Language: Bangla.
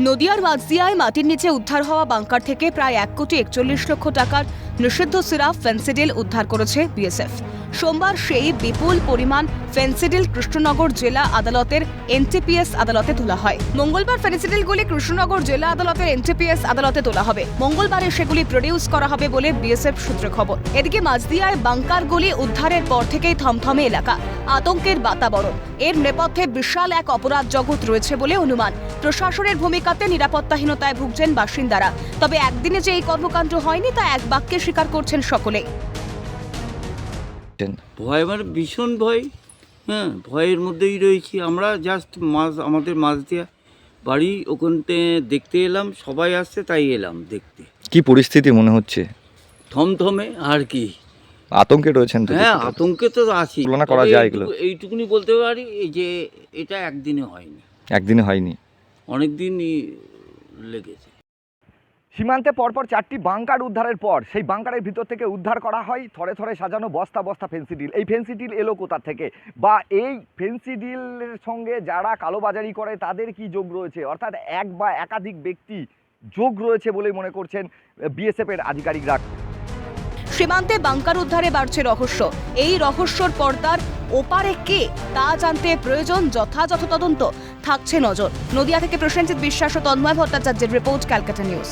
নদিয়ার মাঝদিয়ায় মাটির নিচে উদ্ধার হওয়া বাংকার থেকে প্রায় 1,41,00,000 টাকার নিষিদ্ধ সিরাপ ফেন্সিডিল উদ্ধার করেছে বিএসএফ। সোমবার সেই বিপুল পরিমাণ ফেন্সিডিল কৃষ্ণনগর জেলা আদালতের এনটিপিএস আদালতে তোলা হয়। মঙ্গলবার ফেন্সিডিলগুলি কৃষ্ণনগর জেলা আদালতের এনটিপিএস আদালতে তোলা হবে। মঙ্গলবারে সেগুলি প্রডিউস করা হবে বলে বিএসএফ সূত্রে খবর। এদিকে মাঝদিয়ায় বাংকারগুলি উদ্ধারের পর থেকেই থমথমে এলাকা, আতঙ্কের বাতাবরণ। এর নেপথ্যে বিশাল এক অপরাধ জগৎ রয়েছে বলে অনুমান। প্রশাসনের ভূমিকাতে নিরাপত্তাহীনতায় ভুগছেন বাসিন্দারা। তবে একদিনে যে এই কর্মকাণ্ড হয়নি তা এক বাক্যে স্বীকার করছেন সকলে। ভয় মানে ভীষণ ভয়, ভয়ের মধ্যেই রয়েছি আমরা। জাস্ট আমাদের মাঝদিয়া বাড়ি, ওখানতে দেখতে এলাম, সবাই আসছে তাই এলাম দেখতে। কি পরিস্থিতি মনে হচ্ছে? থমথমে আর কি, আতঙ্কে রয়েছেন তো? হ্যাঁ, আতঙ্কে তো আছি। তুলনা করা যায় এগুলো? এইটুকুনি বলতে পারি যে এটা একদিনে হয়নি, একদিনে হয়নি, অনেক দিনই লেগেছে। সীমান্তে পরপর 4টি বাংকার উদ্ধারের পর সেই বাংকারের ভিতর থেকে উদ্ধার করা হয় থরে থরে সাজানো বস্তা বস্তা ফেন্সিডিল। এই ফেন্সিডিল এলো কোথা থেকে, বা এই ফেন্সিডিলের সঙ্গে যারা কালোবাজারি করে তাদের কি যোগ রয়েছে, অর্থাৎ এক বা একাধিক ব্যক্তি যোগ রয়েছে বলেই মনে করছেন বিএসএফের আধিকারিকরা। সীমান্তে বাংকার উদ্ধারে বাড়ছে রহস্য। এই রহস্যর পর্দার ওপারে কে তা জানতে প্রয়োজন যথাযথ তদন্ত, থাকছে নজর। নদিয়া থেকে প্রসেনজিৎ বিশ্বাস ও তন্ময় ভট্টাচার্যের রিপোর্ট, ক্যালকাটা নিউজ।